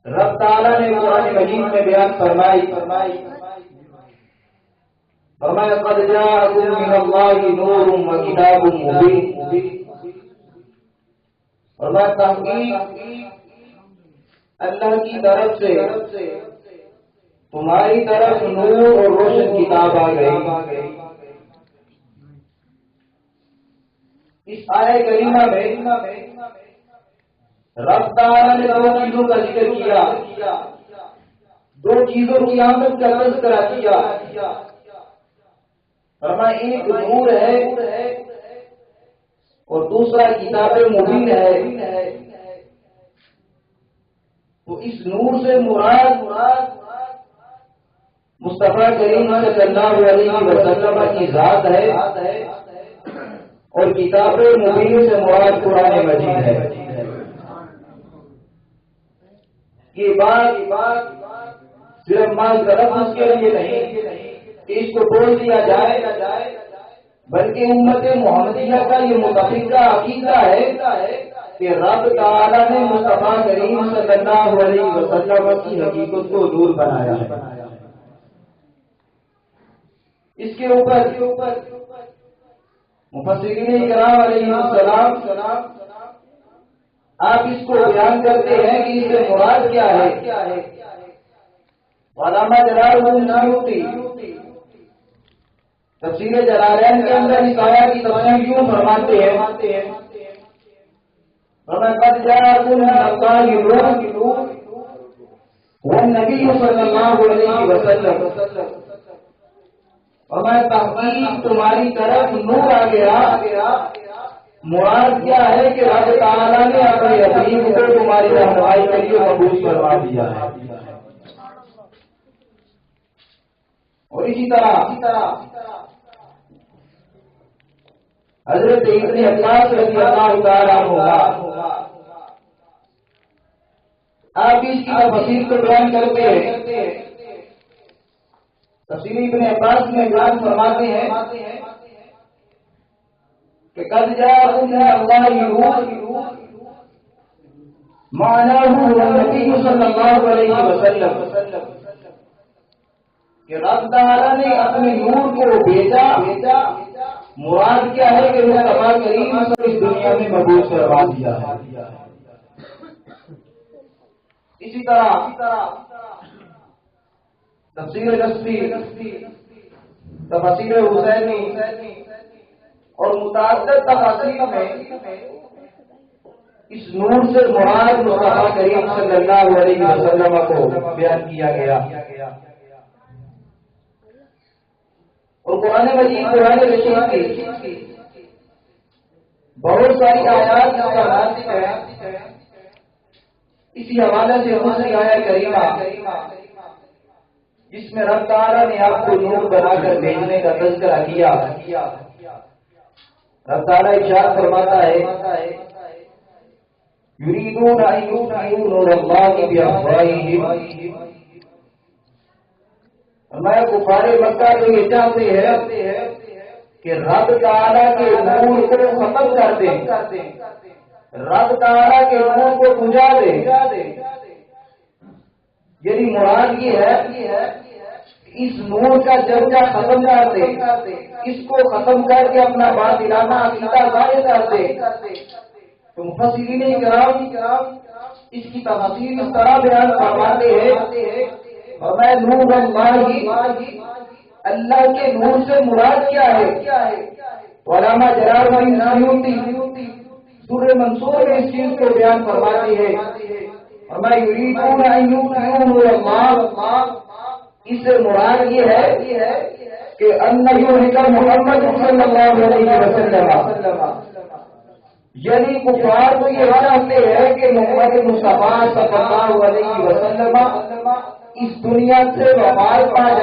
رب تعالیٰ نے قرآن مجید میں بیان فرمائی قد جاءکم من اللہ نور و کتاب مبین، فرمایا تحقیق اللہ کی طرف سے تمہاری طرف نور اور روشن کتاب آ گئی۔ اس آیہ کریمہ میں رب تعالیٰ نے دو چیزوں کا ذکر کیا، دو چیزوں کی آمد کا تذکرہ کیا۔ فرمایا ایک نور ہے اور دوسرا کتاب مبین ہے۔ تو اس نور سے مراد مصطفیٰ کریم صلی اللہ علیہ وسلم کی ذات ہے، اور کتاب مبین سے مراد قرآن مجید ہے۔ یہ بات صرف مال لفظ کے لیے نہیں کہ اس کو بول دیا جائے، بلکہ امت محمدیہ کا یہ متفقہ عقیدہ ہے کہ رب تعالیٰ نے مصطفیٰ کریم صلی اللہ علیہ وسلم کی حقیقت کو نور بنایا ہے۔ اس کے اوپر مفسرین کرام علیہ السلام آپ اس کو بیان کرتے ہیں کہ اس سے مراد کیا ہے۔ علامہ جلال الدین سیوطی تفسیر جلالین کے اندر اس آیت کی تفسیر یوں فرماتے ہیں قد جاءکم من اللہ نور والنبی صلی اللہ علیہ وسلم، فرمایا تحقیق تمہاری طرف نور آ گیا۔ مراد کیا ہے کہ رب تعالیٰ نے اپنے حبیب کو تمہاری رہنمائی کے لیے مبعوث فرما دیا ہے۔ اور اسی طرح حضرت ابن عباس رضی اللہ تعالیٰ عنہ آپ اس کی تفسیر کو بیان کرتے ہیں۔ تفسیر ابن عباس میں بیان فرماتے ہیں کہ قد جاءکم من اللہ نور معناہ النبی صلی اللہ علیہ وسلم، کہ رب تعالیٰ نے اپنے نور کو بھیجا۔ مراد کیا ہے کہ مصطفیٰ کریم کو اس دنیا میں مبعوث کروا دیا ہے۔ اسی طرح تفسیر نصفی، تفسیر حسینی اور متعدد تفاسیر میں اس نور سے مراد مصطفیٰ کریم صلی اللہ علیہ وسلم کو بیان کیا گیا۔ اور قرآن مجید قرآن رشید کی بہت ساری آیات کا نازل ہے۔ اسی حوالے سے دوسری آیت کریمہ جس میں رب تعالیٰ نے آپ کو نور بنا کر بھیجنے کا تذکرہ کیا، رب تعالیٰ ارشاد فرماتا ہے یریدون ان یطفئوا نور اللہ بافواہہم، فرمایا کفار مکہ تو یہ چاہتے ہیں کہ رب تعالیٰ کے نور کو ختم کر دیں، رب تعالیٰ کے نور کو بجھا دیں۔ یعنی مراد یہ ہے اس نور کا درجہ ختم کر دے، اس کو ختم کر کے اپنا باطلانہ عقیدہ ظاہر کر دے۔ تو مفسرین کرام اس کی تفسیر اس طرح بیان فرماتے ہیں اور میں نور اللہ کے نور سے مراد کیا ہے۔ علامہ جلال الدین سیوطی سورہ منصور میں اس چیز کو بیان فرماتے ہیں اور میں یریدون ان یطفئوا نور اللہ، اس سے مراد یہ ہے کہ ان یہلک محمد صلی اللہ علیہ وسلم، یعنی کفار تو یہ چاہتے ہیں کہ محمد مصطفیٰ صلی اللہ علیہ وسلم اس دنیا سے وفات پا جائے۔